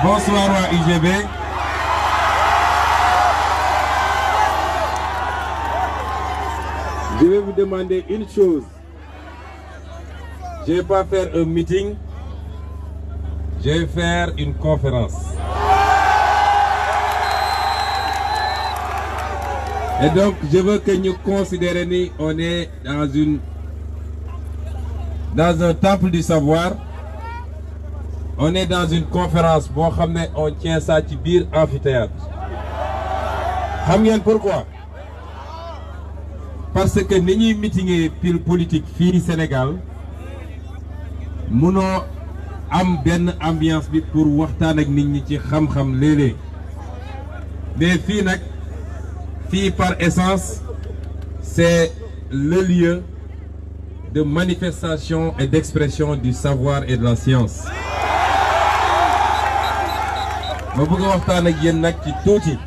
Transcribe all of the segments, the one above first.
Bonsoir à UGB. Je vais vous demander une chose. Je ne vais pas faire un meeting, je vais faire une conférence. Et donc, je veux que nous considérions qu'on est dans un temple du savoir. On est dans une conférence. Bon, on tient ça à bir amphithéâtre. Pourquoi? Parce que nous meeting politique fini Sénégal, nous avons une ambiance pour waxtaan ak nit ñi ci xam-xam lélé. Mais fii par essence, c'est le lieu de manifestation et d'expression du savoir et de la science. Je veux waxtaan ak yéen nag ci tuuti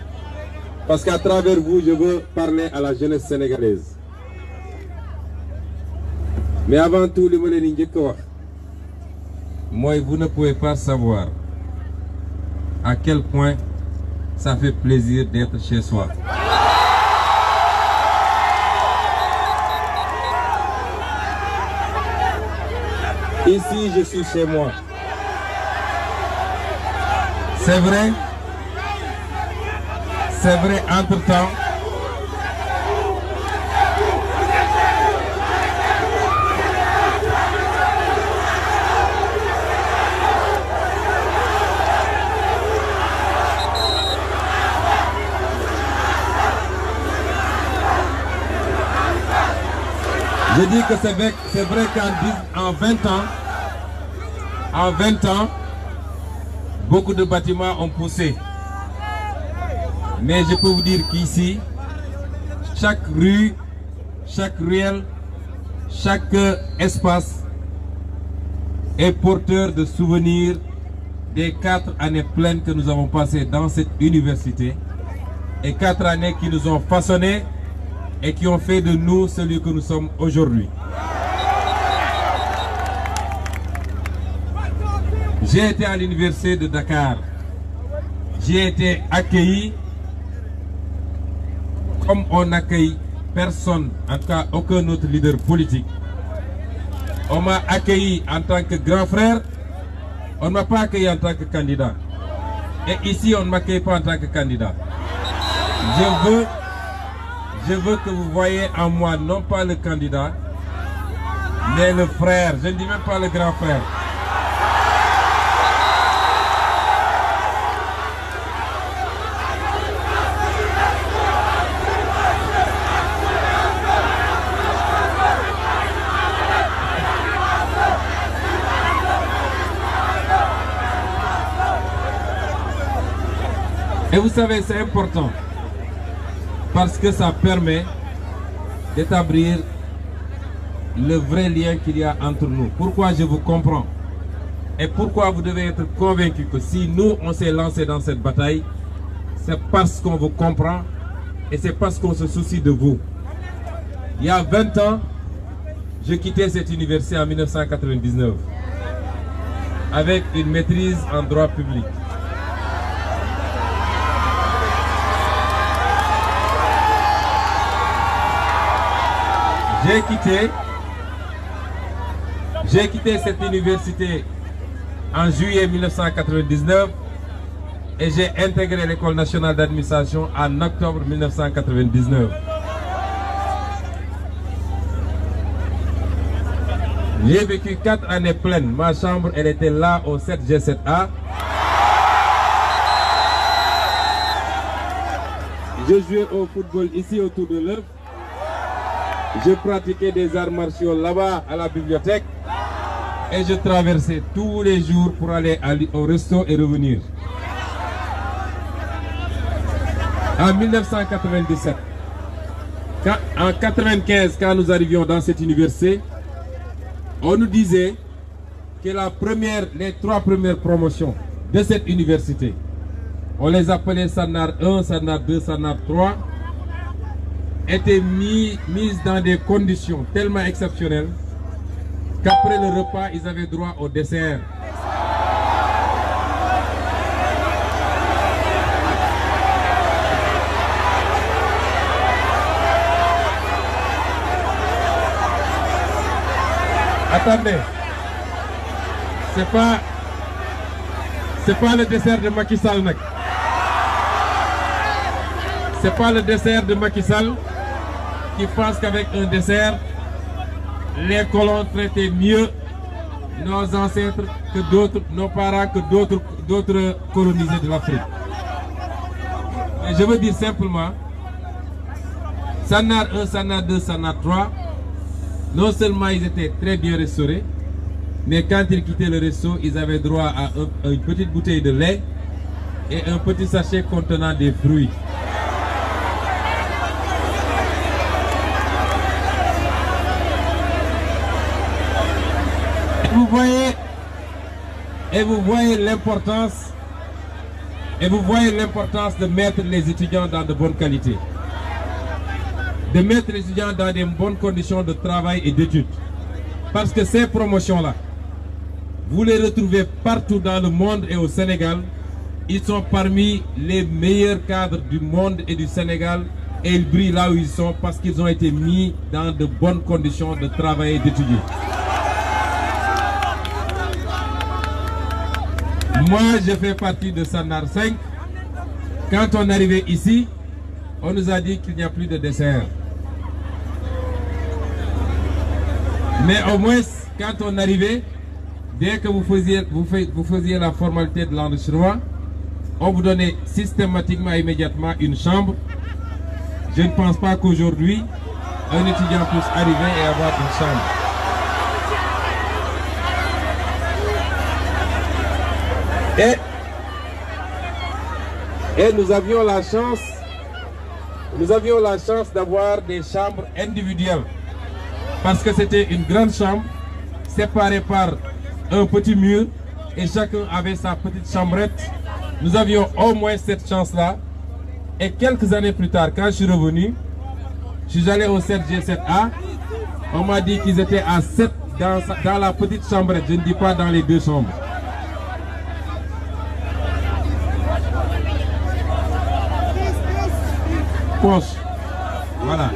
parce qu'à travers vous, je veux parler à la jeunesse sénégalaise. Mais avant tout, le moi, vous ne pouvez pas savoir à quel point ça fait plaisir d'être chez soi. Ici, je suis chez moi. C'est vrai, entre-temps, je dis que c'est vrai qu'en 20 ans, beaucoup de bâtiments ont poussé. Mais je peux vous dire qu'ici, chaque rue, chaque ruelle, chaque espace est porteur de souvenirs des 4 années pleines que nous avons passées dans cette université et 4 années qui nous ont façonnés et qui ont fait de nous celui que nous sommes aujourd'hui. J'ai été à l'université de Dakar. J'ai été accueilli comme on n'accueille personne, en tout cas aucun autre leader politique. On m'a accueilli en tant que grand frère, on ne m'a pas accueilli en tant que candidat. Et ici, on ne m'accueille pas en tant que candidat. Je veux que vous voyez en moi non pas le candidat, mais le frère. Je ne dis même pas le grand frère. Et vous savez, c'est important parce que ça permet d'établir le vrai lien qu'il y a entre nous. Pourquoi je vous comprends et pourquoi vous devez être convaincus que si nous, on s'est lancé dans cette bataille, c'est parce qu'on vous comprend et c'est parce qu'on se soucie de vous. Il y a 20 ans, je quittais cette université en 1999 avec une maîtrise en droit public. J'ai quitté cette université en juillet 1999 et j'ai intégré l'école nationale d'administration en octobre 1999. J'ai vécu 4 années pleines. Ma chambre, elle était là au 7G7A. Je jouais au football ici autour de l'œuvre. Je pratiquais des arts martiaux là-bas à la bibliothèque et je traversais tous les jours pour aller au resto et revenir. En 1997, en 1995, quand nous arrivions dans cette université, on nous disait que les 3 premières promotions de cette université, on les appelait Sanar 1, Sanar 2, Sanar 3, étaient mises dans des conditions tellement exceptionnelles qu'après le repas, ils avaient droit au dessert. Attendez. C'est pas le dessert de Macky Sall, mec. C'est pas le dessert de Macky Sall qui pense qu'avec un dessert, les colons traitaient mieux nos ancêtres que d'autres, nos parents que d'autres colonisés de l'Afrique. Et je veux dire simplement, Sanar 1, Sanar 2, Sanar 3, non seulement ils étaient très bien restaurés, mais quand ils quittaient le resto, ils avaient droit à une petite bouteille de lait et un petit sachet contenant des fruits. Et vous voyez l'importance de mettre les étudiants dans de bonnes qualités, de mettre les étudiants dans de bonnes conditions de travail et d'études. Parce que ces promotions-là, vous les retrouvez partout dans le monde et au Sénégal. Ils sont parmi les meilleurs cadres du monde et du Sénégal et ils brillent là où ils sont parce qu'ils ont été mis dans de bonnes conditions de travail et d'étudier. Moi, je fais partie de Sanar 5. Quand on arrivait ici, on nous a dit qu'il n'y a plus de dessert. Mais au moins, quand on arrivait, dès que vous faisiez la formalité de l'enregistrement, on vous donnait systématiquement, immédiatement une chambre. Je ne pense pas qu'aujourd'hui, un étudiant puisse arriver et avoir une chambre. Et nous avions la chance d'avoir des chambres individuelles. Parce que c'était une grande chambre séparée par un petit mur et chacun avait sa petite chambrette. Nous avions au moins cette chance-là. Et quelques années plus tard, quand je suis revenu, je suis allé au 7G7A. On m'a dit qu'ils étaient à 7 dans la petite chambrette. Je ne dis pas dans les deux chambres. Poche. Voilà.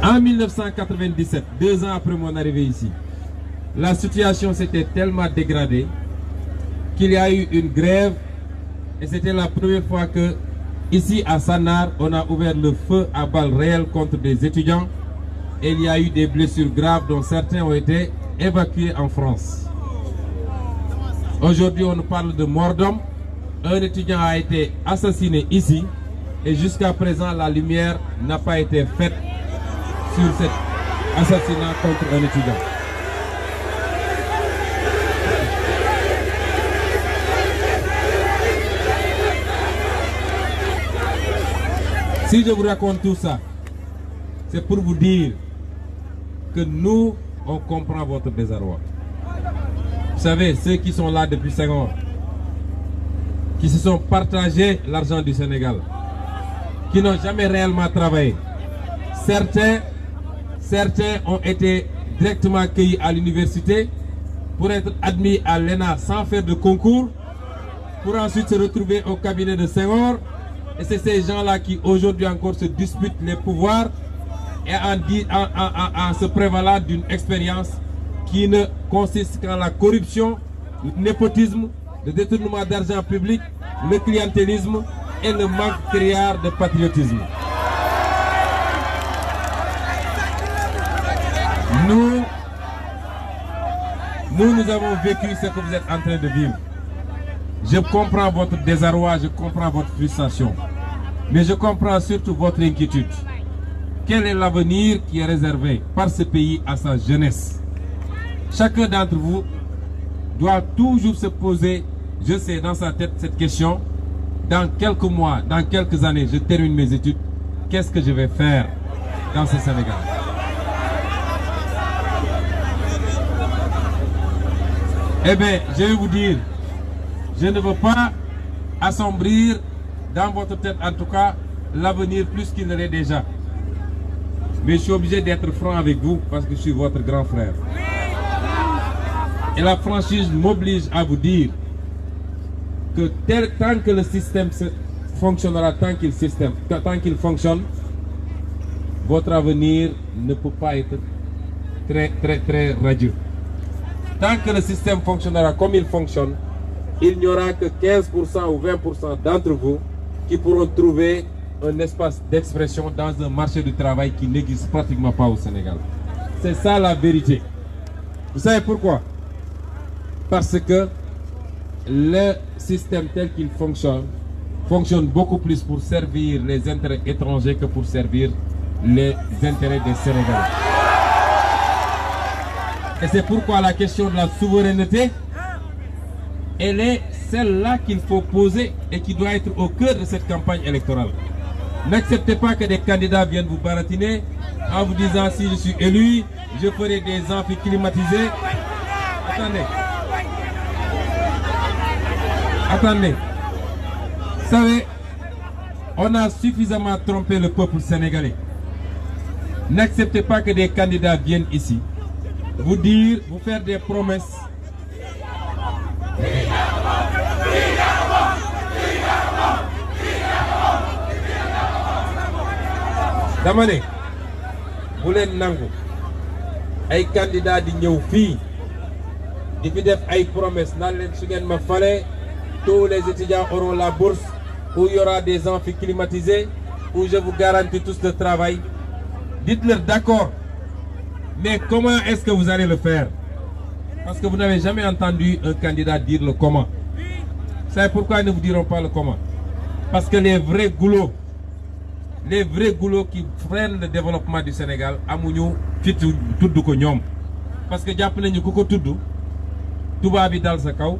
En 1997, 2 ans après mon arrivée ici, la situation s'était tellement dégradée qu'il y a eu une grève et c'était la première fois que, ici à Sanar, on a ouvert le feu à balles réelles contre des étudiants et il y a eu des blessures graves dont certains ont été évacués en France. Aujourd'hui, on nous parle de mort d'homme. Un étudiant a été assassiné ici et jusqu'à présent, la lumière n'a pas été faite sur cet assassinat contre un étudiant. Si je vous raconte tout ça, c'est pour vous dire que nous, on comprend votre désarroi. Vous savez, ceux qui sont là depuis 5 ans, qui se sont partagés l'argent du Sénégal, qui n'ont jamais réellement travaillé. Certains ont été directement accueillis à l'université pour être admis à l'ENA sans faire de concours, pour ensuite se retrouver au cabinet de Senghor. Et c'est ces gens-là qui aujourd'hui encore se disputent les pouvoirs et en se prévalant d'une expérience qui ne consiste qu'en la corruption, le népotisme, le détournement d'argent public, le clientélisme et le manque criard de patriotisme. Nous avons vécu ce que vous êtes en train de vivre. Je comprends votre désarroi, je comprends votre frustration. Mais je comprends surtout votre inquiétude. Quel est l'avenir qui est réservé par ce pays à sa jeunesse? Chacun d'entre vous doit toujours se poser, je sais, dans sa tête cette question. Dans quelques mois, dans quelques années, je termine mes études. Qu'est-ce que je vais faire dans ce Sénégal? Eh bien, je vais vous dire, je ne veux pas assombrir dans votre tête, en tout cas, l'avenir plus qu'il ne l'est déjà. Mais je suis obligé d'être franc avec vous parce que je suis votre grand frère. Et la franchise m'oblige à vous dire que tant que le système fonctionnera, tant qu'il fonctionne, votre avenir ne peut pas être très radieux. Tant que le système fonctionnera comme il fonctionne, il n'y aura que 15% ou 20% d'entre vous qui pourront trouver un espace d'expression dans un marché du travail qui n'existe pratiquement pas au Sénégal. C'est ça la vérité. Vous savez pourquoi? Parce que le système tel qu'il fonctionne beaucoup plus pour servir les intérêts étrangers que pour servir les intérêts des Sénégalais. Et c'est pourquoi la question de la souveraineté, elle est celle-là qu'il faut poser et qui doit être au cœur de cette campagne électorale. N'acceptez pas que des candidats viennent vous baratiner en vous disant si je suis élu, je ferai des amphis climatisés. Attendez. Vous savez, on a suffisamment trompé le peuple sénégalais. N'acceptez pas que des candidats viennent ici vous faire des promesses. dama ne bu leen nangu ay candidats di ñëw fii di fi def ay promesses naan leen su ngeen ma fale tous les étudiants auront la bourse, où il y aura des amphis climatisés, où je vous garantis tous le travail. Dites-leur d'accord. Mais comment est-ce que vous allez le faire? Parce que vous n'avez jamais entendu un candidat dire le comment. Vous savez pourquoi ils ne vous diront pas le comment? Parce que les vrais goulots qui freinent le développement du Sénégal, amuñu fitu tuddu ko ñoom. Parce que jàpp nañu ku ko tudd tubaab bi dal sa kaw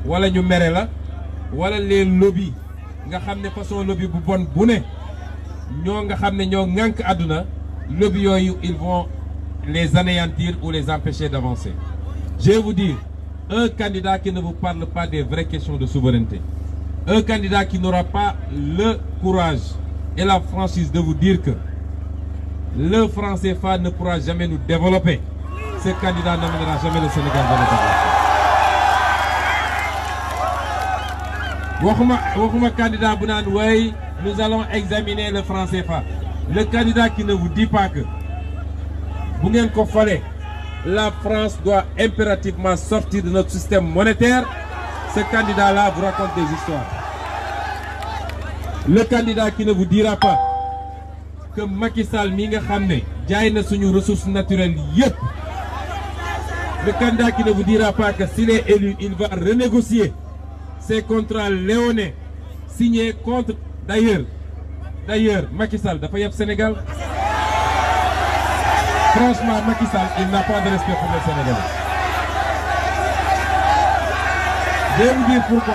wala ñu mere la wala les lobby nga xam ne façon lobby bu bon bu ne ñoo nga xam ne ñoo ŋànk àdduna lobby yooyu ils vont les anéantir ou les empêcher d'avancer. Je vais vous dire, un candidat qui ne vous parle pas des vraies questions de souveraineté, un candidat qui n'aura pas le courage et la franchise de vous dire que le franc CFA ne pourra jamais nous développer, ce candidat n'amènera jamais le Sénégal dans le développement. Waxuma candidat bu naan way nous allons examiner le franc CFA. Le candidat qui ne vous dit pas que bu ngeen ko fale la France doit impérativement sortir de notre système monétaire, ce candidat-là vous raconte des histoires. Le candidat qui ne vous dira pas que Macky Sall mi nga xam ne jaay na suñu ressources naturelles yépp. Le candidat qui ne vous dira pas que s'il est élu, il va renégocier ces contrats léonins signés contre d'ailleurs Macky Sall dafa yeb Sénégal. Franchement, Macky Sall, il n'a pas de respect pour les Sénégalais. Je vais vous dire pourquoi.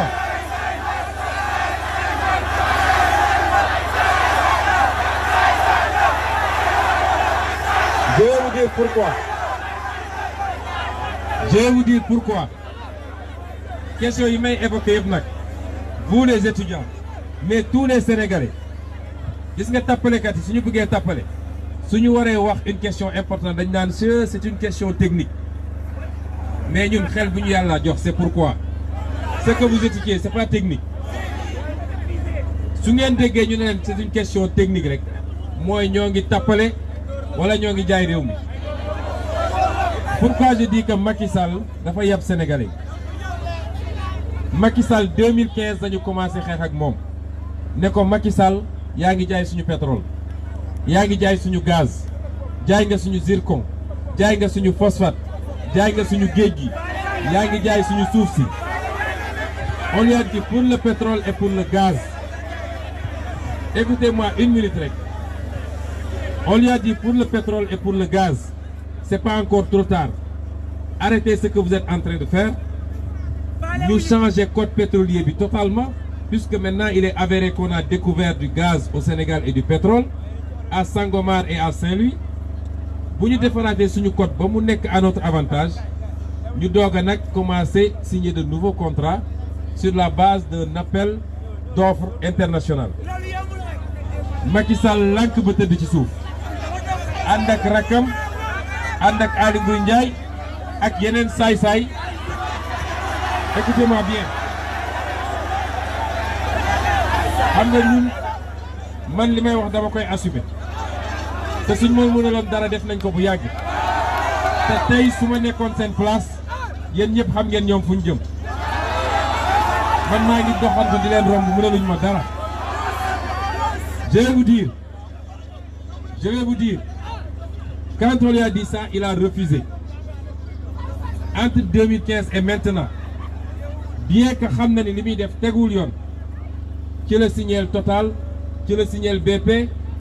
Je vais vous dire pourquoi. Question yi may évoqué yëpp nag. Vous les étudiants, mais tous les Sénégalais. Gis nga tappalekat yi suñu bëggee tappale. suñu waree wax une question importante dañ naan c'est une question technique. Mais ñun xel bu ñu yàlla jox c'est pourquoi. Ce que vous étudiez c'est pas technique. Su ngeen déggee ñu ne leen c'est une question technique rek mooy ñoo ngi tappale wala ñoo ngi jaay réew mi. Pourquoi je dis que Macky Sall dafa yab Sénégalais. Macky Sall 2015 dañu commencé xeex ak moom ne ko Macky Sall yaa ngi jaay suñu pétrole yaa ngi jaay suñu gaz jaay nga suñu zircon jaay nga suñu phosphate jaay nga suñu géej gi yaa ngi jaay suñu suuf si. On lui a dit pour le pétrole et pour le gaz. Écoutez-moi une minute rek. On lui a dit pour le pétrole et pour le gaz, c'est pas encore trop tard. Arrêtez ce que vous êtes en train de faire. Nous changer code pétrolier bi totalement, puisque maintenant il est avéré qu'on a découvert du gaz au Sénégal et du pétrole à Sangomar et à Saint-Louis. Bu ñu defaraatee suñu code ba mu nekk à notre avantage, ñu doog a nag commencer signer de nouveaux contrats sur la base d'un appel d'offres international. Macky Sall lank ba tëdd ci suuf ànd ak rakam ànd ak Aly Ngouille Ndiaye ak yeneen saay-saay. Écoutez-moi bien. Xam nga ñun man li may wax dama koy assumer te suñ ma mënaloon dara def nañ ko bu yàgg. te tey su ma nekkoon seen place yéen ñëpp xam ngeen ñoom fu ñu jëm man maa ngi doxantu di leen romb mënaluñ ma dara. Je vais vous dire, quand on lui a dit ça, il a refusé. Entre 2015 et maintenant, bien que xam na ni li muy def tegul yoon ci la signeel Total ci la signeel BP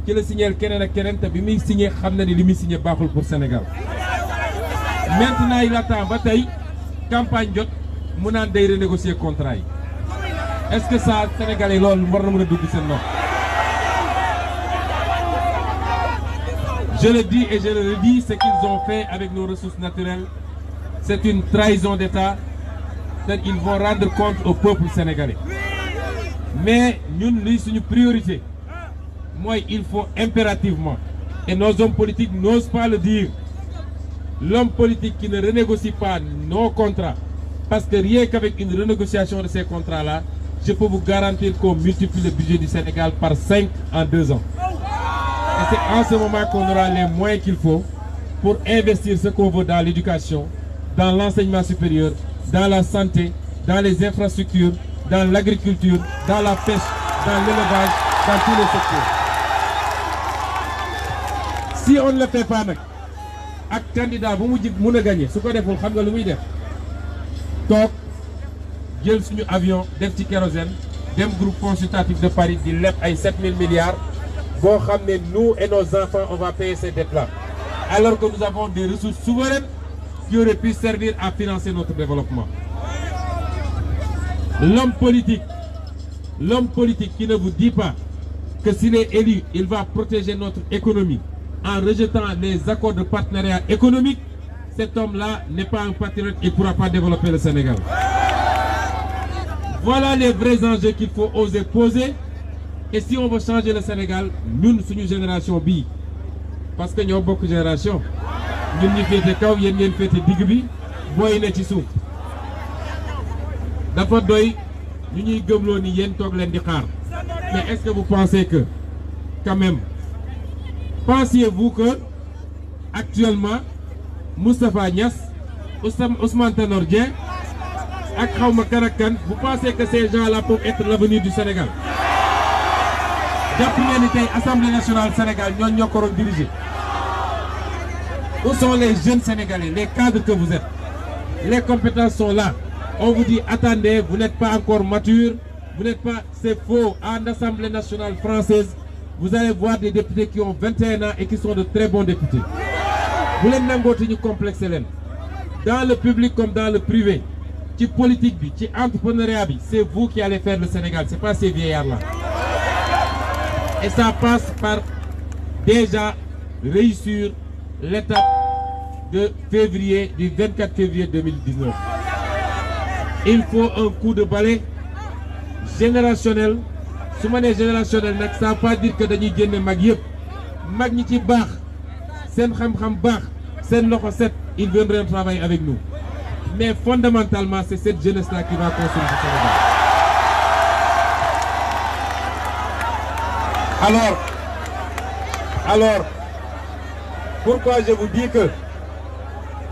ci la signeel keneen ak keneen te bi muy signé xam na ni li muy signé baaxul pour Sénégal. Maintenant il attend ba tey campagne jot mu naan day renégocier contrat yi est-ce que ça Sénégalais loolu war na mën a dugg seen nopp. Je le dis et je le redis, ce qu'ils ont fait avec nos ressources naturelles, c'est une trahison d'État. Ils vont rendre compte au peuple sénégalais. Mais ñun li suñu priorité mooy il faut impérativement, et nos hommes politiques n'osent pas le dire, l'homme politique qui ne renégocie pas nos contrats, parce que rien qu'avec une renégociation de ces contrats-là, je peux vous garantir qu'on multiplie le budget du Sénégal par 5 en 2 ans. Et c'est en ce moment qu'on aura les moyens qu'il faut pour investir ce qu'on veut dans l'éducation, dans l'enseignement supérieur, dans la santé, dans les infrastructures, dans l'agriculture, dans la pêche, dans l'élevage, dans tous les secteurs. Si on ne le fait pas nag ak candidat bu mu jig mën a gagner su ko deful xam nga lu muy def toog jël suñu avion def ci kérosène dem groupe consultatif de Paris di leb ay 7000 milliards boo xam ne nous et nos enfants on va payer ces dettes-là alors que nous avons des ressources souveraines qui auraient pu servir à financer notre développement. L'homme politique qui ne vous dit pas que s'il est élu, il va protéger notre économie en rejetant les accords de partenariat économique, cet homme-là n'est pas un patriote et ne pourra pas développer le Sénégal. Voilà les vrais enjeux qu'il faut oser poser. Et si on veut changer le Sénégal, ñun suñu génération bii parce que ñoo bokk génération ñun ñu féete kaw yéen ngeen féete digg bi booy ne ci suuf dafa doy ñu ñuy gëmloo ni yéen toog leen di xaar. Mais est-ce que vous pensez que quand même pensiez-vous que actuellement Moustapha Niasse Ousmane Tanor Dieng ak xawma kan ak kan vous pensez que ces gens-là peuvent être l'avenir du Sénégal? jàpp ngeen ni tey Assemblée nationale Sénégal ñoo ko doon diriger. Où sont les jeunes Sénégalais, les cadres que vous êtes? Les compétences sont là. On vous dit attendez, vous n'êtes pas encore mature, vous n'êtes pas, c'est faux. En Assemblée nationale française, vous allez voir des députés qui ont 21 ans et qui sont de très bons députés. Vous leen nangooti ñu complexé leen. Dans le public comme dans le privé, ci politique bi, ci entrepreneuriat bi, c'est vous qui allez faire le Sénégal, c'est pas ces vieillards-là. Et ça passe par déjà réussir l'étape de février, du 24 février 2019. Il faut un coup de balai générationnel. Su ma nee générationnel nag ça veut pas dire que dañuy génne mag yëpp mag ñi ci baax seen xam-xam baax seen loxo set ils viendront travailler avec nous. Mais fondamentalement c'est cette jeunesse-là qui va construire ce Sénégal. Alors pourquoi je vous dis que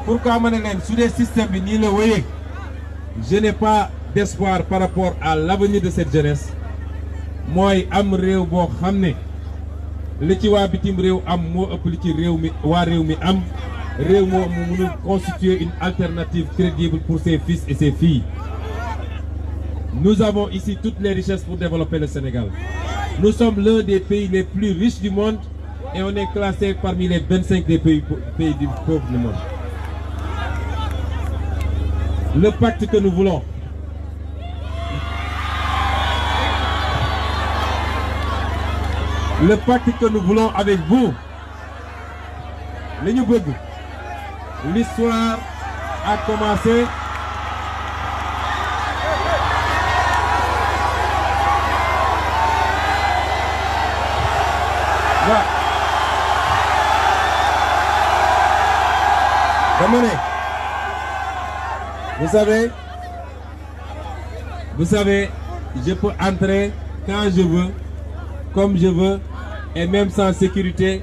pourquoi ma ne leen su dee système bi nii la wéyee je n'ai pas d'espoir par rapport à l'avenir de cette jeunesse. mooy am réew boo xam ne li ci waa bitim réew am moo ëpp li ci réew mi waa réew mi am réew moo mu mënul constituer une alternative crédible pour ses fils et ses filles. Nous avons ici toutes les richesses pour développer le Sénégal. Nous sommes l'un des pays les plus riches du monde et on est classé parmi les 25 des pays du pauvres du monde. Le pacte que nous voulons, avec vous, li ñu bëgg, l'histoire a commencé. Vous savez, je peux entrer quand je veux, comme je veux, et même sans sécurité,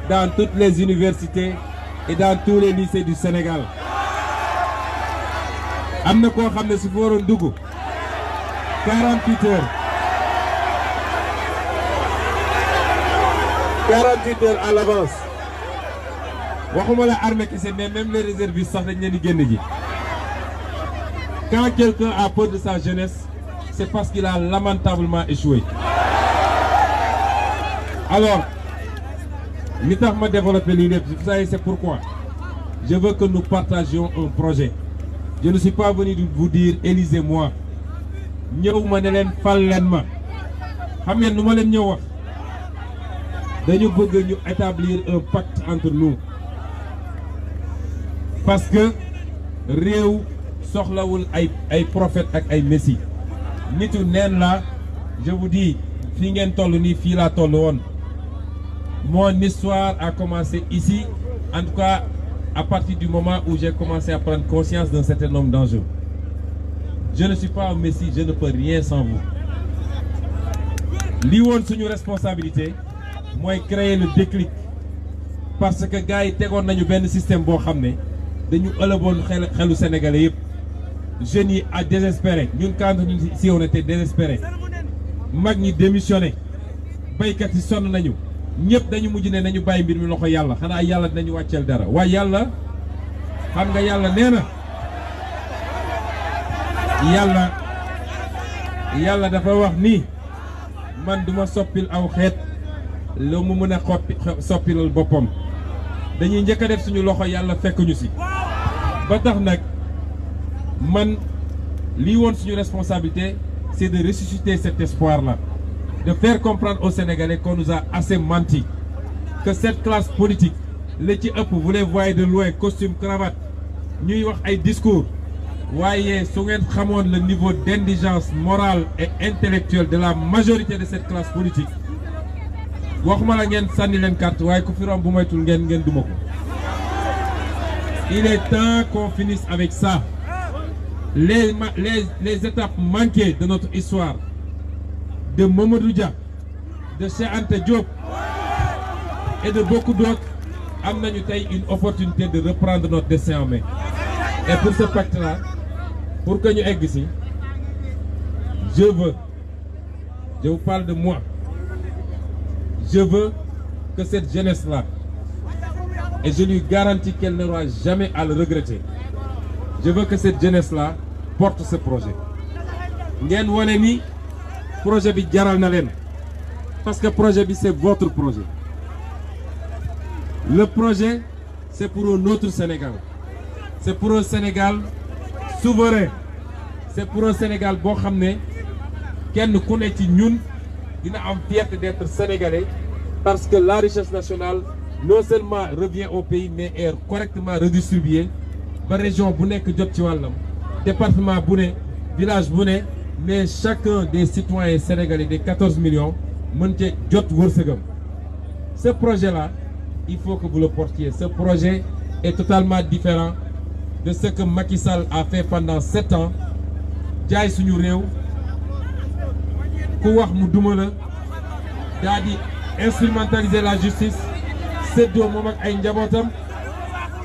dans toutes les universités et dans tous les lycées du Sénégal. am na koo xam ne su fa waroon dugg 48 heures 48 heures à l'avance waxuma la armée kese mais même les réservistes sax dañ leen di génn ji. Quand quelqu'un a peur de sa jeunesse, c'est parce qu'il a lamentablement échoué. Alors, li tax ma développer lii lépp, vous savez c'est pourquoi je veux que nous partagions un projet. Je ne suis pas venu vous dire élisez-moi. ñëw ma ne leen fal leen ma. xam ngeen nu ma leen ñëw wax. dañu bëgg ñu établir un pacte entre nous. Parce que réew soxlawul ay prophète ak ay messie. nitu neen la je vous dis fii ngeen toll nii fii laa toll woon. Mon histoire a commencé ici, en tout cas à partir du moment où j'ai commencé à prendre conscience d'un certain nombre d'enjeux. Je ne suis pas un messie, je ne peux rien sans vous. Li woon suñu responsabilité mooy créer le déclic parce que gars yi tegoon nañu benn système boo xam ne dañu ëlëboon xelu sénégalais yëpp jeunes yi à désespéré ñun quand ñu si on était désespéré mag ñi démissionné baykat yi sonn nañu ñëpp dañu mujj ne nañu bàyyi mbir mi loxo yàlla xanaa yàlla dinañu wàcceel dara waaye yàlla xam nga yàlla nee na yàlla dafa wax ni man duma soppil aw xeet la mu mën a soppilal boppam dañuy njëkk a def suñu loxo yàlla fekk ñu si ba tax nag man lii woon suñu responsabilité c'est de ressusciter cet espoir-là, de faire comprendre aux Sénégalais qu'on nous a assez menti, que cette classe politique li ci ëpp vous les voyez de loin costume cravate ñuy wax ay discours waaye su ngeen xamoon le niveau d'indigence morale et intellectuelle de la majorité de cette classe politique waxuma la ngeen sànni leen carte waaye ku fi romb bu moytul ngeen duma ko. Il est temps qu'on finisse avec ça. Les étapes manquées de notre histoire, de Mamadou Dia, de Cheikh Anta Diop et de beaucoup d'autres, am nañu tey une opportunité de reprendre notre destin en main. Et pour ce pacte-là, pour que ñu egg si, je vous parle de moi, je veux que cette jeunesse-là, et je lui garantis qu'elle n'aura jamais à le regretter, je veux que cette jeunesse-là porte ce projet. ngeen wane ni projet bi jaral na leen parce que projet bi c'est votre projet. Le projet c'est pour un autre Sénégal, c'est pour un Sénégal souverain, c'est pour un Sénégal boo xam ne kenn ku ne ci ñun dina am fierté d'être sénégalais parce que la richesse nationale non seulement revient au pays mais est correctement redistribuée ba région bu nekk jot ci wàllam, département bu ne, village bu ne, mais chacun des citoyens sénégalais des 14 millions mën ci jot wërsëgam. Ce projet-là, il faut que vous le portiez. Ce projet est totalement différent de ce que Macky Sall a fait pendant 7 ans. jaay suñu réew ku wax mu duma la daa di instrumentaliser la justice séddoo moom ak ay njabootam.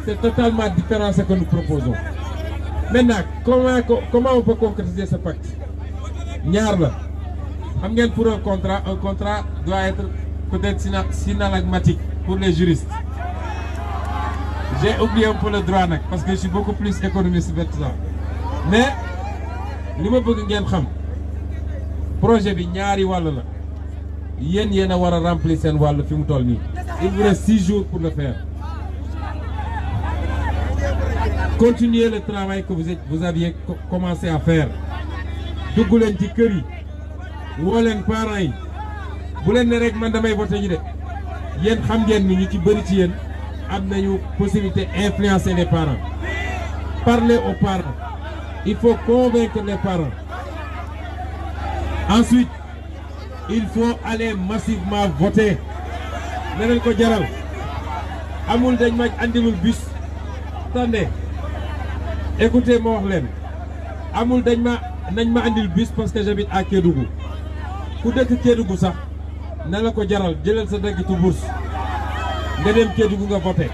C'est totalement différent ce que nous proposons. Maintenant, comment on peut concrétiser ce pacte? ñaar la xam ngeen pour un contrat doit être peut-être synalagmatique pour les juristes. J'ai oublié un peu le droit nag parce que je suis beaucoup plus économiste que ça. Mais li ma bëgg ngeen xam projet bi ñaari wàll la yéen a war a remplir seen wàll fi mu toll nii. Il vous reste 6 jours pour le faire. Continuez le travail que vous aviez commencé à faire. dugg leen ci kër yi woo leen parents yi bu leen ne rek man damay voté ji de yéen xam ngeen ni ñu ci bëri ci yéen am nañu possibilité influencer les parents. Parlez aux parents. Il faut convaincre les parents. Ensuite, il faut aller massivement voter. ne leen ko jaral amul dañ ma andilul bus. Attendez, écoutez ma wax leen amul nañ ma andil bus parce que j'habite à Kédougou. ku dëkk Kédougou sax na la ko jaral jëlal sa daggitu bourse nga dem Kédougou nga voté.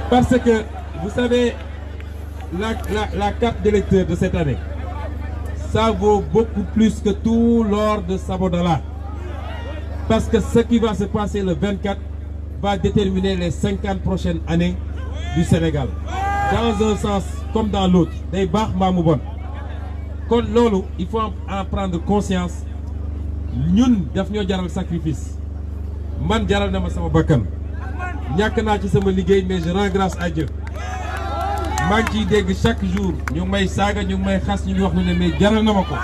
Parce que, vous savez, la carte d'électeur de cette année, ça vaut beaucoup plus que tout l'or de Sabodala. Parce que ce qui va se passer le 24 va déterminer les 50 prochaines années du Sénégal. Dans un sens comme dans l'autre. Day baax mbaa mu bon. Kon loolu, il faut en prendre conscience. Ñun daf ñoo jaral sacrifice. Man jaral na ma sama bakkan. Ñàkk naa ci sama liggéey mais je rends grâce à Dieu. maa ngi ciy dégg chaque jour ñu ngi may saaga ñu ngi may xas ñu ngi wax ne mais jaral na ma ko.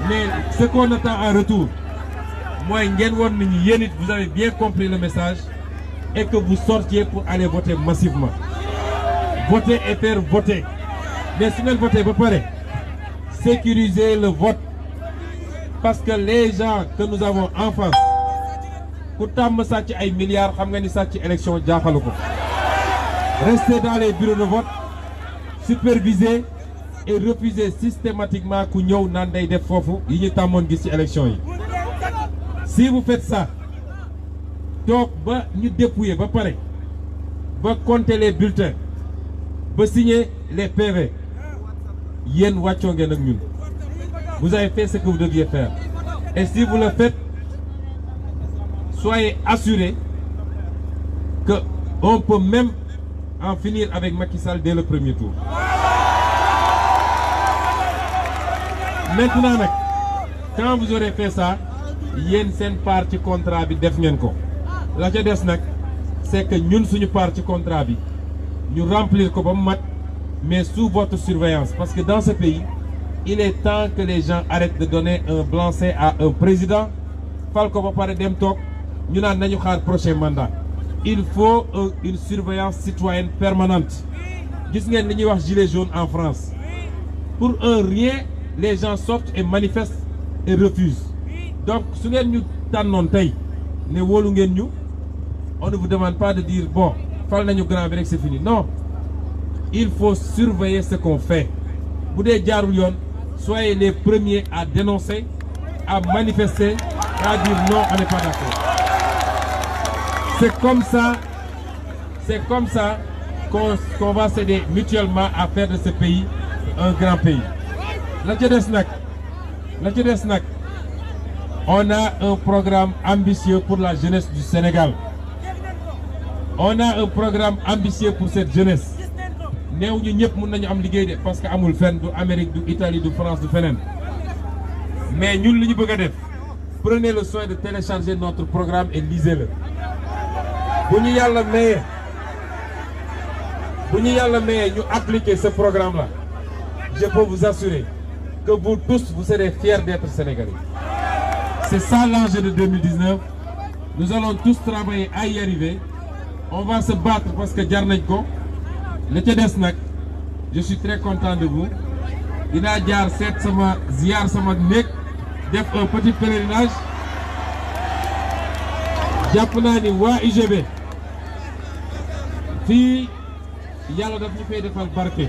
Mais ce qu'on attend en retour mooy ngeen woon nit ñi yéen it vous avez bien compris le message et que vous sortiez pour aller voter massivement. Voter et faire voter. Mais si ngeen voter ba pare sécuriser le vote parce que les gens que nous avons en face ku tàmm sàcc ay milliards xam nga ni sàcc élection jaaxalu ko. Restez dans les bureaux de vote, supervisez et refusez systématiquement ku ñëw naan day def foofu yi ñu tàmmoon gis ci élection yi. Si vous faites ça, toog ba ñu dépouiller ba pare ba compter les bulletins ba signer les PV yéen wàccoo ngeen ak ñun. Vous avez fait ce que vous deviez faire. Et si vous le faites, soyez assurés que on peut même en finir avec Macky Sall dès le premier tour. Maintenant nag, quand vous aurez fait ça, yéen seen part ci contrat bi def ngeen ko. La ca des nag, c'est que ñun suñu part ci contrat bi ñu remplir ko ba mu mat, mais sous votre surveillance. Parce que dans ce pays, il est temps que les gens arrêtent de donner un blanc-seing à un président fal ko ba pare dem toog ñu naan nañu xaar prochain mandat. Il faut une surveillance citoyenne permanente. Gis ngeen li ñuy wax gilet jaune en France. Pour un rien, les gens sortent et manifestent et refusent. Donc su ngeen ñu tànnoon tey ne wóolu ngeen ñu, on ne vous demande pas de dire bon fal nañu grand bi rek c'est fini. Non, il faut surveiller ce qu'on fait. Bu dee jaarul yoon, soyez les premiers à dénoncer, à manifester, à dire non, on n'est pas d'accord. C'est comme ça qu'on va s'aider mutuellement à faire de ce pays un grand pays. La ca des nag, on a un programme ambitieux pour la jeunesse du Sénégal. On a un programme ambitieux pour cette jeunesse. Néew ñu ñëpp mën nañu am liggéey de parce que amul fenn du Amérique du Italie du France du feneen. Mais ñun li ñu bëgg a def, prenez le soin de télécharger notre programme et lisez-le. Bu ñu yàlla mayee ñu appliquer ce programme-là, je peux vous assurer que vous tous, vous serez fiers d'être Sénégalais. C'est ça l'enjeu de 2019. Nous allons tous travailler à y arriver. On va se battre parce que jar nañ ko. Le ca des nag, je suis très content de vous. Dinaa jaar seet sama ziar sama néeg def un petit pèlerinage. Jàpp naa ni waa UGB fii yàlla daf ñu fay defal barke.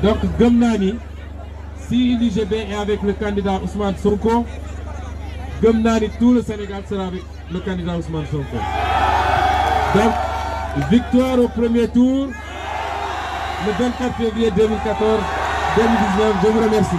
Donc gëm naa ni si l'UGB est avec le candidat Ousmane Sonko, gëm naa ni tout le Sénégal sera avec le candidat Ousmane Sonko. Donc victoire au premier tour le 24 février 2019, je vous remercie.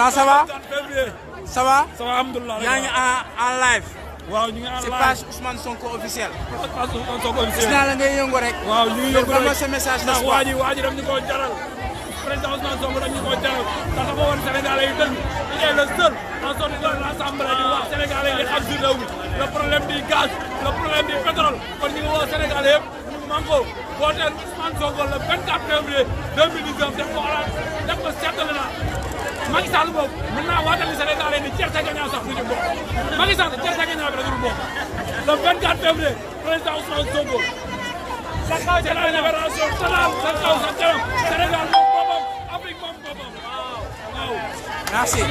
Là ça va. Ça va. Ça va alhamdulilah. yaa ngi en live. waaw ñu ngi en live c'est page Ousmane Sonko officiel. page Ousmane Sonko officiel. gis naa la ngay yëngu rek. waaw ñu ngi yëngu rek sa message ndax waa ji daf ñu koo jaral. président Ousmane Sonko daf ñu koo jaral ndax dafa woon Sénégalais yi dëgg il est le seul en sortie de l'Assemblée di wax Sénégalais yi xam si réew mi le problème du gaz le problème du pétrole kon ñu ngi woo Sénégalais yëpp ñu manko wooteel Ousmane Sonko le 24 février 2019 def ko seetlu na Macky Sall boobu mën naa waatal ni Sénégalais ni Thiès Gagnant sax du ñu bokk Macky Sall Thiès Gagnant bi dañu bokk le 24 février président Ousmane Sonko c'est la libération totale sa kaw sa kanam Sénégal moom boppam Afrique moom boppam waaw merci.